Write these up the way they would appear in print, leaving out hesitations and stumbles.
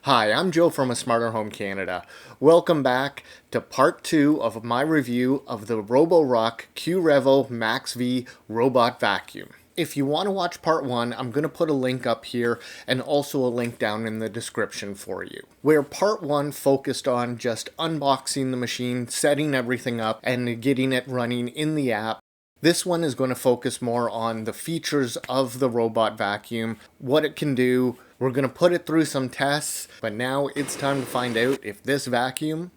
Hi, I'm Joe from A Smarter Home Canada. Welcome back to part 2 of my review of the Roborock QRevo MaxV robot vacuum. If you want to watch part 1, I'm going to put a link up here and also a link down in the description for you. Where part 1 focused on just unboxing the machine, setting everything up, and getting it running in the app, this one is going to focus more on the features of the robot vacuum, what it can do. We're going to put it through some tests, but now it's time to find out if this vacuum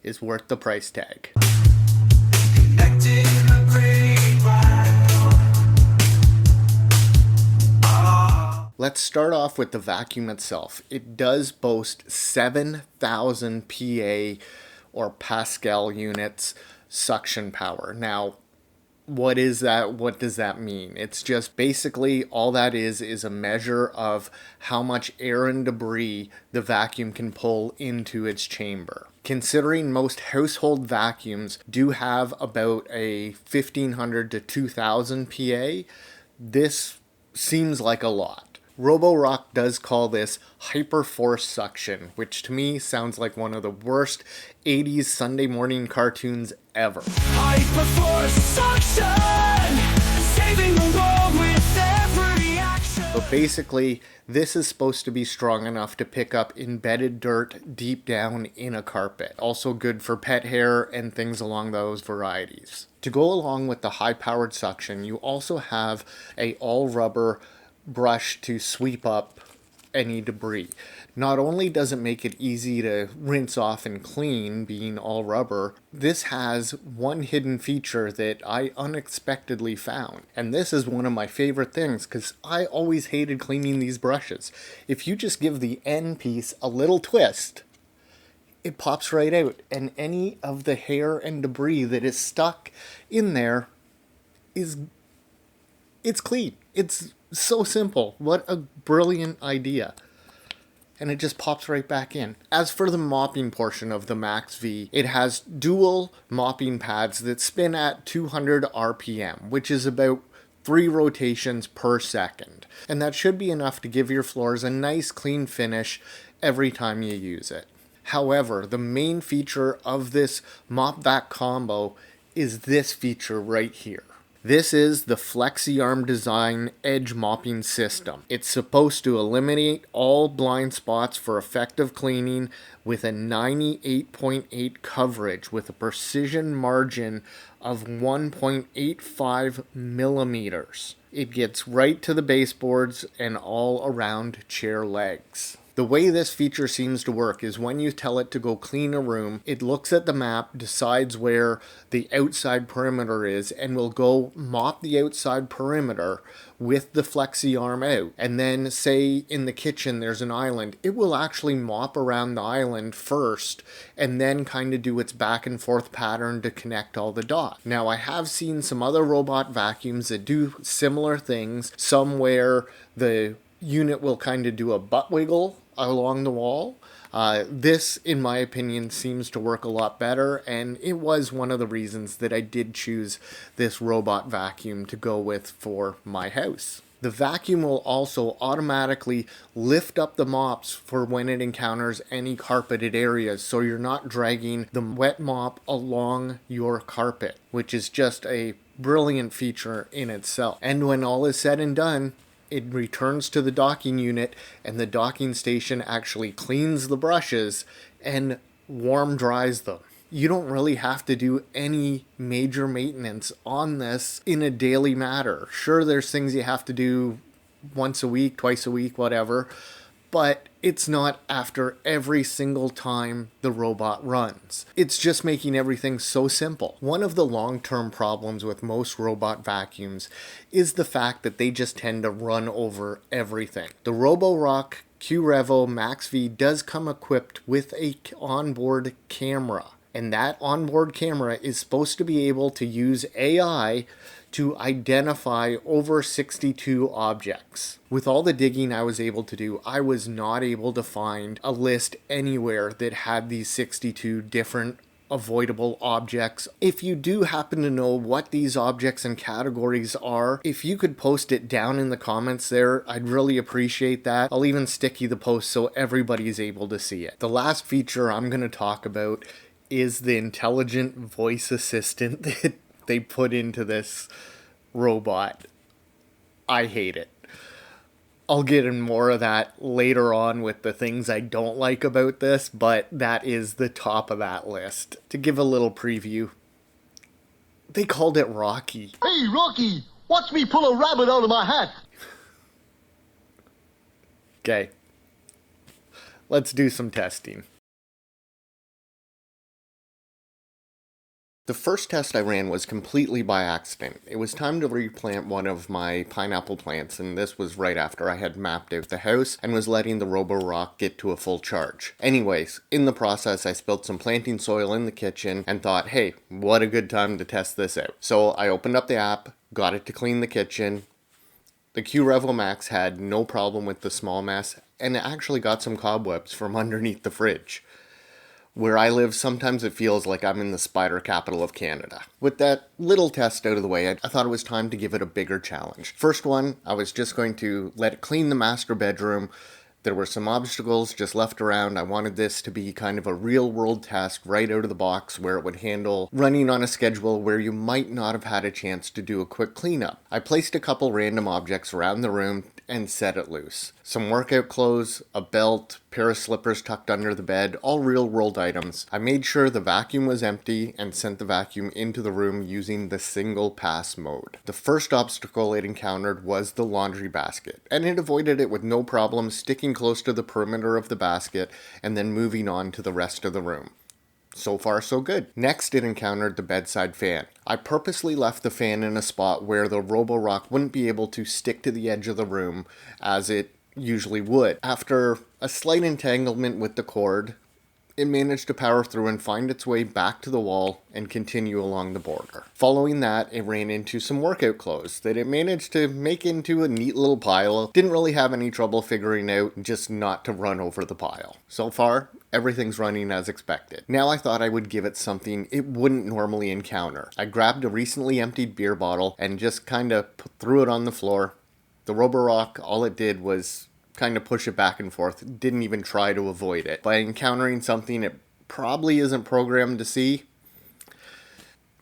is worth the price tag. Let's start off with the vacuum itself. It does boast 7,000 PA or Pascal units suction power. Now, what is that? What does that mean? It's just basically all that is a measure of how much air and debris the vacuum can pull into its chamber. Considering most household vacuums do have about a 1500 to 2000 PA, this seems like a lot. Roborock does call this hyperforce suction, which to me sounds like one of the worst 80s Sunday morning cartoons ever. Hyperforce suction, saving the world with every action. But basically, this is supposed to be strong enough to pick up embedded dirt deep down in a carpet. Also good for pet hair and things along those varieties. To go along with the high-powered suction, you also have a all-rubber brush to sweep up any debris. Not only does it make it easy to rinse off and clean, being all rubber, this has one hidden feature that I unexpectedly found. And this is one of my favorite things because I always hated cleaning these brushes. If you just give the end piece a little twist, it pops right out, and any of the hair and debris that is stuck in there it's clean. It's so simple. What a brilliant idea. And it just pops right back in. As for the mopping portion of the MaxV, it has dual mopping pads that spin at 200 RPM, which is about 3 rotations per second. And that should be enough to give your floors a nice clean finish every time you use it. However, the main feature of this mop vac combo is this feature right here. This is the FlexiArm Design Edge Mopping System. It's supposed to eliminate all blind spots for effective cleaning with a 98.8 coverage with a precision margin of 1.85 millimeters. It gets right to the baseboards and all around chair legs. The way this feature seems to work is when you tell it to go clean a room, it looks at the map, decides where the outside perimeter is, and will go mop the outside perimeter with the FlexiArm out. And then say in the kitchen there's an island, it will actually mop around the island first and then kind of do its back and forth pattern to connect all the dots. Now, I have seen some other robot vacuums that do similar things, some where the unit will kind of do a butt wiggle along the wall. This, in my opinion, seems to work a lot better, and it was one of the reasons that I did choose this robot vacuum to go with for my house. The vacuum will also automatically lift up the mops for when it encounters any carpeted areas, so you're not dragging the wet mop along your carpet, which is just a brilliant feature in itself. And when all is said and done, it returns to the docking unit, and the docking station actually cleans the brushes and warm dries them. You don't really have to do any major maintenance on this in a daily matter. Sure, there's things you have to do once a week, twice a week, whatever, but it's not after every single time the robot runs. It's just making everything so simple. One of the long-term problems with most robot vacuums is the fact that they just tend to run over everything. The Roborock QRevo MaxV does come equipped with an onboard camera, and that onboard camera is supposed to be able to use AI to identify over 62 objects. With all the digging I was able to do, I was not able to find a list anywhere that had these 62 different avoidable objects. If you do happen to know what these objects and categories are, if you could post it down in the comments there, I'd really appreciate that. I'll even sticky the post so everybody's able to see it. The last feature I'm going to talk about is the intelligent voice assistant that they put into this robot. I hate it. I'll get in more of that later on with the things I don't like about this, but that is the top of that list. To give a little preview, they called it Rocky. Hey, Rocky, watch me pull a rabbit out of my hat. Okay, let's do some testing. The first test I ran was completely by accident. It was time to replant one of my pineapple plants, and this was right after I had mapped out the house and was letting the Roborock get to a full charge. Anyways, in the process I spilled some planting soil in the kitchen and thought, hey, what a good time to test this out. So I opened up the app, got it to clean the kitchen. The QRevo Max had no problem with the small mess, and it actually got some cobwebs from underneath the fridge. Where I live, sometimes it feels like I'm in the spider capital of Canada. With that little test out of the way, I thought it was time to give it a bigger challenge. First one, I was just going to let it clean the master bedroom. There were some obstacles just left around. I wanted this to be kind of a real world test right out of the box where it would handle running on a schedule where you might not have had a chance to do a quick cleanup. I placed a couple random objects around the room and set it loose. Some workout clothes, a belt, pair of slippers tucked under the bed, all real world items. I made sure the vacuum was empty and sent the vacuum into the room using the single pass mode. The first obstacle it encountered was the laundry basket, and it avoided it with no problem, sticking close to the perimeter of the basket and then moving on to the rest of the room. So far, so good. Next, it encountered the bedside fan. I purposely left the fan in a spot where the Roborock wouldn't be able to stick to the edge of the room as it usually would. After a slight entanglement with the cord, it managed to power through and find its way back to the wall and continue along the border. Following that, it ran into some workout clothes that it managed to make into a neat little pile. Didn't really have any trouble figuring out just not to run over the pile. So far, everything's running as expected. Now I thought I would give it something it wouldn't normally encounter. I grabbed a recently emptied beer bottle and just kind of threw it on the floor. The Roborock, all it did was kind of push it back and forth, didn't even try to avoid it. By encountering something it probably isn't programmed to see,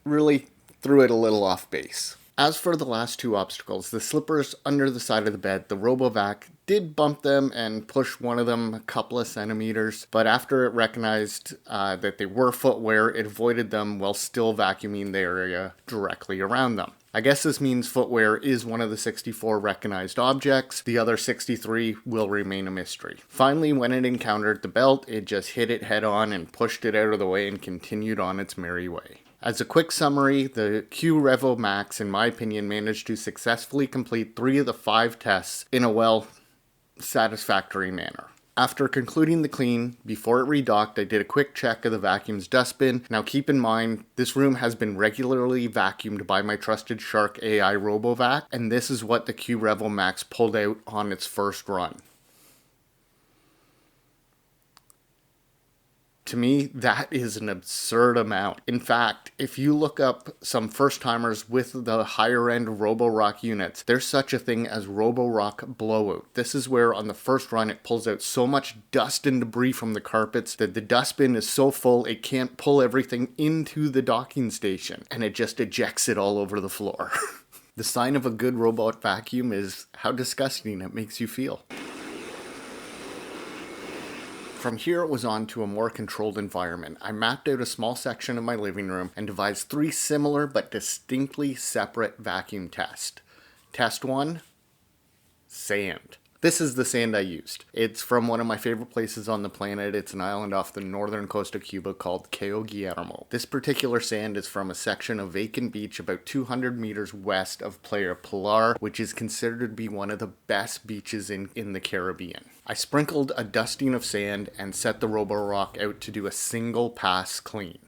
really threw it a little off base. As for the last two obstacles, the slippers under the side of the bed, the RoboVac did bump them and push one of them a couple of centimeters, but after it recognized that they were footwear, it avoided them while still vacuuming the area directly around them. I guess this means footwear is one of the 64 recognized objects. The other 63 will remain a mystery. Finally, when it encountered the belt, it just hit it head on and pushed it out of the way and continued on its merry way. As a quick summary, the QRevo Max, in my opinion, managed to successfully complete 3 of the 5 tests in a, satisfactory manner. After concluding the clean, before it redocked, I did a quick check of the vacuum's dustbin. Now keep in mind, this room has been regularly vacuumed by my trusted Shark AI RoboVac, and this is what the QRevo Max pulled out on its first run. To me, that is an absurd amount. In fact, if you look up some first-timers with the higher-end Roborock units, there's such a thing as Roborock blowout. This is where on the first run it pulls out so much dust and debris from the carpets that the dustbin is so full it can't pull everything into the docking station, and it just ejects it all over the floor. The sign of a good robot vacuum is how disgusting it makes you feel. From here it was on to a more controlled environment. I mapped out a small section of my living room and devised 3 similar but distinctly separate vacuum tests. Test 1, sand. This is the sand I used. It's from one of my favorite places on the planet. It's an island off the northern coast of Cuba called Cayo Guillermo. This particular sand is from a section of vacant beach about 200 meters west of Playa Pilar, which is considered to be one of the best beaches in the Caribbean. I sprinkled a dusting of sand and set the Roborock out to do a single pass clean.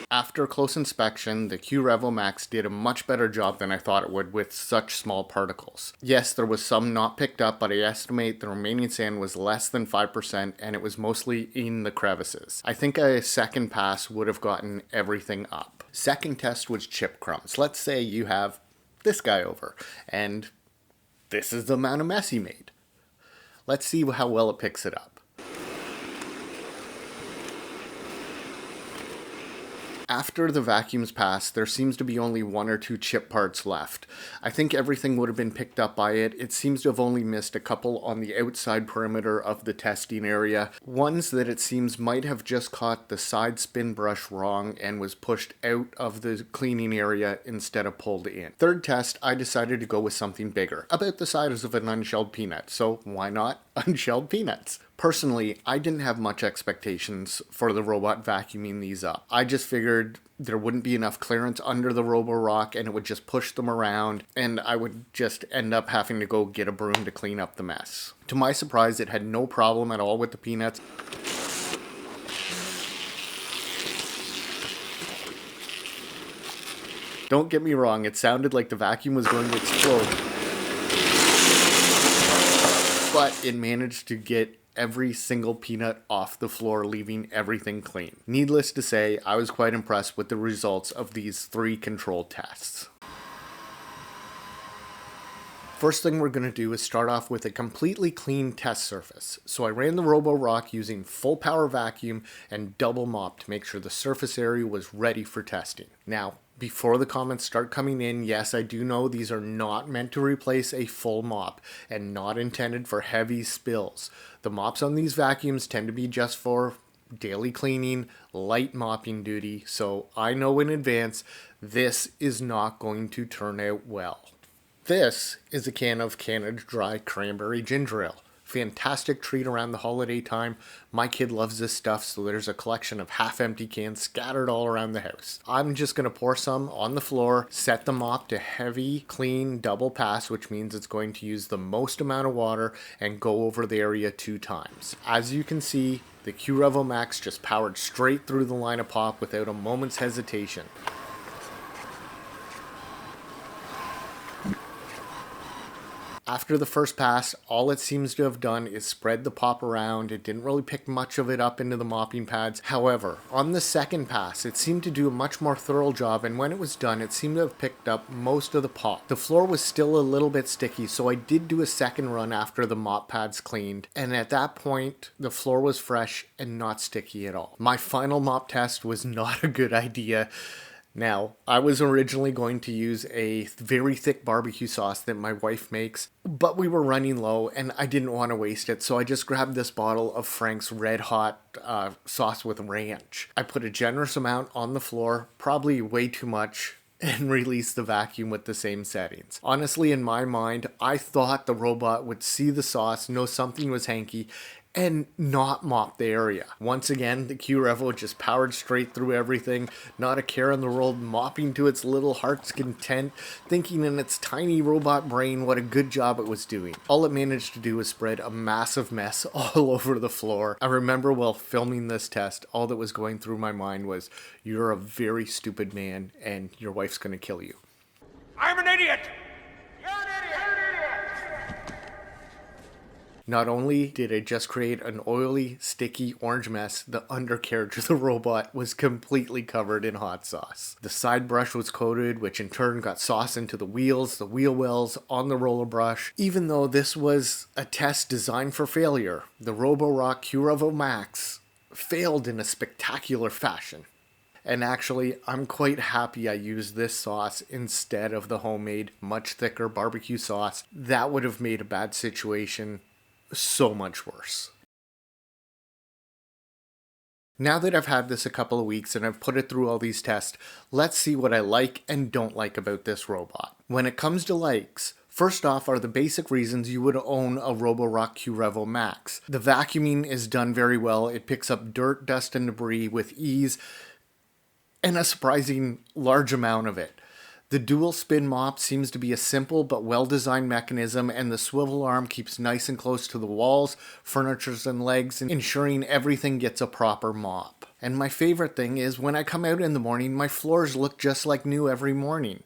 After close inspection, the QRevo Max did a much better job than I thought it would with such small particles. Yes, there was some not picked up, but I estimate the remaining sand was less than 5% and it was mostly in the crevices. I think a second pass would have gotten everything up. Second test was chip crumbs. Let's say you have this guy over and this is the amount of mess he made. Let's see how well it picks it up. After the vacuums pass, there seems to be only 1 or 2 chip parts left. I think everything would have been picked up by it. It seems to have only missed a couple on the outside perimeter of the testing area. Ones that it seems might have just caught the side spin brush wrong and was pushed out of the cleaning area instead of pulled in. Third test, I decided to go with something bigger, about the size of an unshelled peanut, so why not unshelled peanuts? Personally, I didn't have much expectations for the robot vacuuming these up. I just figured there wouldn't be enough clearance under the Roborock and it would just push them around and I would just end up having to go get a broom to clean up the mess. To my surprise, it had no problem at all with the peanuts. Don't get me wrong, it sounded like the vacuum was going to explode, but it managed to get every single peanut off the floor, leaving everything clean. Needless to say, I was quite impressed with the results of these 3 control tests. First thing we're going to do is start off with a completely clean test surface. So I ran the Roborock using full power vacuum and double mop to make sure the surface area was ready for testing. Now, before the comments start coming in, yes, I do know these are not meant to replace a full mop and not intended for heavy spills. The mops on these vacuums tend to be just for daily cleaning, light mopping duty, so I know in advance this is not going to turn out well. This is a can of Canada Dry Cranberry Ginger Ale. Fantastic treat around the holiday time. My kid loves this stuff, so there's a collection of half-empty cans scattered all around the house. I'm just going to pour some on the floor, set the mop to heavy, clean, double pass, which means it's going to use the most amount of water and go over the area 2 times. As you can see, the QRevo Max just powered straight through the line of pop without a moment's hesitation. After the first pass, all it seems to have done is spread the pop around. It didn't really pick much of it up into the mopping pads. However, on the second pass, it seemed to do a much more thorough job, and when it was done, it seemed to have picked up most of the pop. The floor was still a little bit sticky, so I did do a second run after the mop pads cleaned, and at that point, the floor was fresh and not sticky at all. My final mop test was not a good idea. Now, I was originally going to use a very thick barbecue sauce that my wife makes, but we were running low and I didn't want to waste it, so I just grabbed this bottle of Frank's Red Hot sauce with ranch. I put a generous amount on the floor, probably way too much, and released the vacuum with the same settings. Honestly, in my mind, I thought the robot would see the sauce, know something was hanky, and not mop the area. Once again, the QRevo just powered straight through everything, not a care in the world, mopping to its little heart's content, thinking in its tiny robot brain what a good job it was doing. All it managed to do was spread a massive mess all over the floor. I remember while filming this test, all that was going through my mind was, you're a very stupid man and your wife's gonna kill you. I'm an idiot! Not only did it just create an oily, sticky orange mess, the undercarriage of the robot was completely covered in hot sauce. The side brush was coated, which in turn got sauce into the wheels, the wheel wells, on the roller brush. Even though this was a test designed for failure, the Roborock QRevo Max failed in a spectacular fashion. And actually, I'm quite happy I used this sauce instead of the homemade, much thicker barbecue sauce. That would have made a bad situation so much worse. Now that I've had this a couple of weeks and I've put it through all these tests, let's see what I like and don't like about this robot. When it comes to likes, first off are the basic reasons you would own a Roborock QRevo Max. The vacuuming is done very well. It picks up dirt, dust, and debris with ease, and a surprising large amount of it. The dual spin mop seems to be a simple but well-designed mechanism, and the swivel arm keeps nice and close to the walls, furnitures and legs, ensuring everything gets a proper mop. And my favorite thing is when I come out in the morning, my floors look just like new every morning.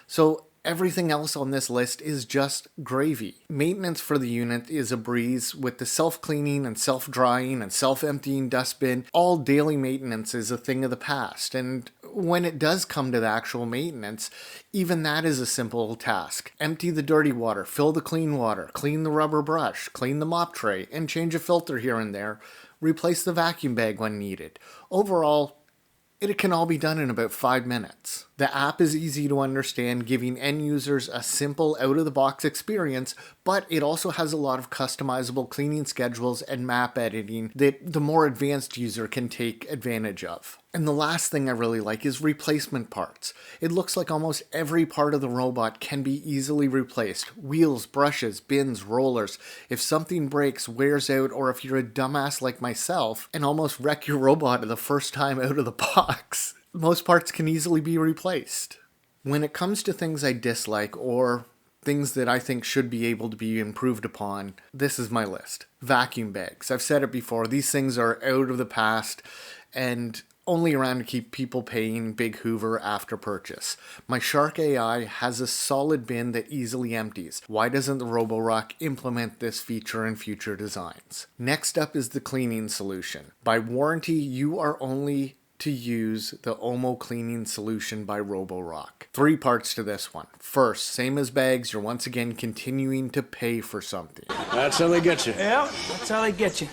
So everything else on this list is just gravy. Maintenance for the unit is a breeze with the self-cleaning and self-drying and self-emptying dustbin. All daily maintenance is a thing of the past, and when it does come to the actual maintenance, even that is a simple task. Empty the dirty water, fill the clean water, clean the rubber brush, clean the mop tray, and change a filter here and there. Replace the vacuum bag when needed. Overall, it can all be done in about 5 minutes. The app is easy to understand, giving end users a simple out-of-the-box experience, but it also has a lot of customizable cleaning schedules and map editing that the more advanced user can take advantage of. And the last thing I really like is replacement parts. It looks like almost every part of the robot can be easily replaced. Wheels, brushes, bins, rollers. If something breaks, wears out, or if you're a dumbass like myself and almost wreck your robot the first time out of the box, most parts can easily be replaced. When it comes to things I dislike or things that I think should be able to be improved upon, this is my list. Vacuum bags. I've said it before, these things are out of the past and only around to keep people paying Big Hoover after purchase. My Shark AI has a solid bin that easily empties. Why doesn't the Roborock implement this feature in future designs? Next up is the cleaning solution. By warranty, you are only to use the Omo Cleaning Solution by Roborock. 3 parts to this one. First, same as bags, you're once again continuing to pay for something. That's how they get you. Yeah, that's how they get you.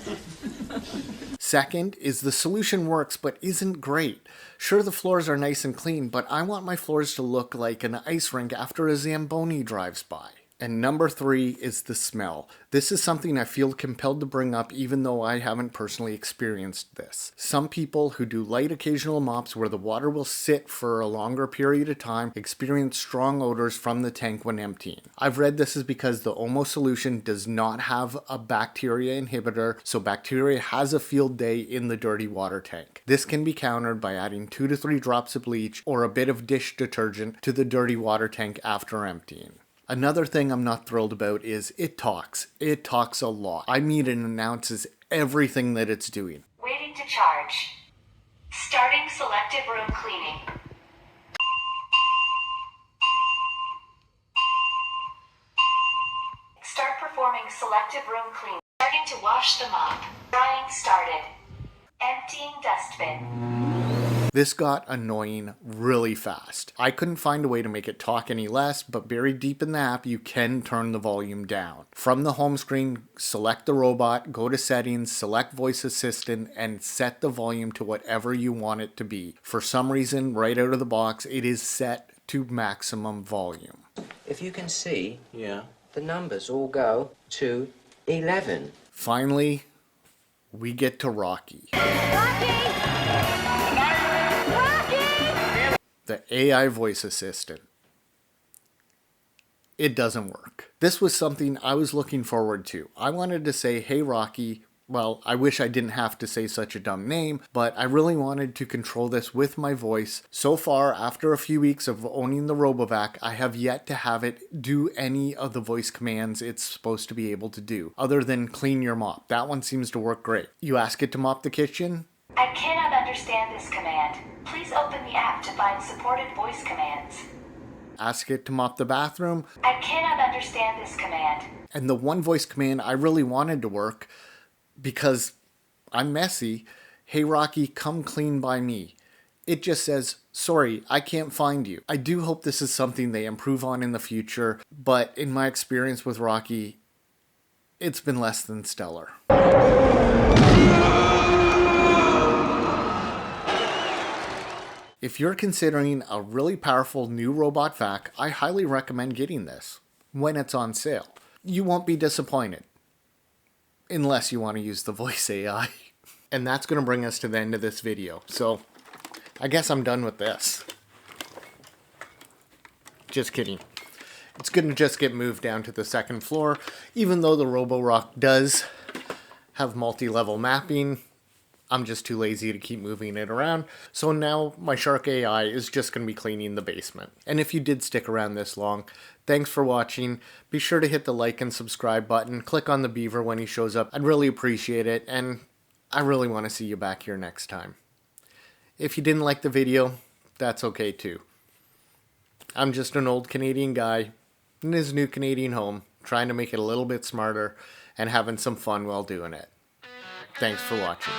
Second is the solution works but isn't great. Sure, the floors are nice and clean, but I want my floors to look like an ice rink after a Zamboni drives by. And number 3 is the smell. This is something I feel compelled to bring up even though I haven't personally experienced this. Some people who do light occasional mops where the water will sit for a longer period of time experience strong odors from the tank when emptying. I've read this is because the Omo solution does not have a bacteria inhibitor, so bacteria has a field day in the dirty water tank. This can be countered by adding 2 to 3 drops of bleach or a bit of dish detergent to the dirty water tank after emptying. Another thing I'm not thrilled about is it talks. It talks a lot. I mean, it announces everything that it's doing. Waiting to charge. Starting selective room cleaning. Start performing selective room cleaning. Starting to wash the mop. Drying started. Emptying dustbin. This got annoying really fast. I couldn't find a way to make it talk any less, but buried deep in the app, you can turn the volume down. From the home screen, select the robot, go to settings, select voice assistant, and set the volume to whatever you want it to be. For some reason, right out of the box, it is set to maximum volume. If you can see, Yeah. the numbers all go to 11. Finally, we get to Rocky. The AI voice assistant. It doesn't work. This was something I was looking forward to. I wanted to say, hey Rocky, well, I wish I didn't have to say such a dumb name, but I really wanted to control this with my voice. So far, after a few weeks of owning the RoboVac, I have yet to have it do any of the voice commands it's supposed to be able to do, other than clean your mop. That one seems to work great. You ask it to mop the kitchen? I cannot understand this command. Please open the app to find supported voice commands. Ask it to mop the bathroom? I cannot understand this command. And the one voice command I really wanted to work, because I'm messy, hey Rocky, come clean by me. It just says, sorry, I can't find you. I do hope this is something they improve on in the future, but in my experience with Rocky, it's been less than stellar. If you're considering a really powerful new robot vac, I highly recommend getting this when it's on sale. You won't be disappointed, unless you want to use the voice AI. And that's going to bring us to the end of this video. So I guess I'm done with this. Just kidding. It's going to just get moved down to the second floor. Even though the Roborock does have multi-level mapping, I'm just too lazy to keep moving it around. So now my Shark AI is just going to be cleaning the basement. And if you did stick around this long, thanks for watching. Be sure to hit the like and subscribe button. Click on the beaver when he shows up. I'd really appreciate it. And I really want to see you back here next time. If you didn't like the video, that's okay too. I'm just an old Canadian guy in his new Canadian home, trying to make it a little bit smarter and having some fun while doing it. Thanks for watching.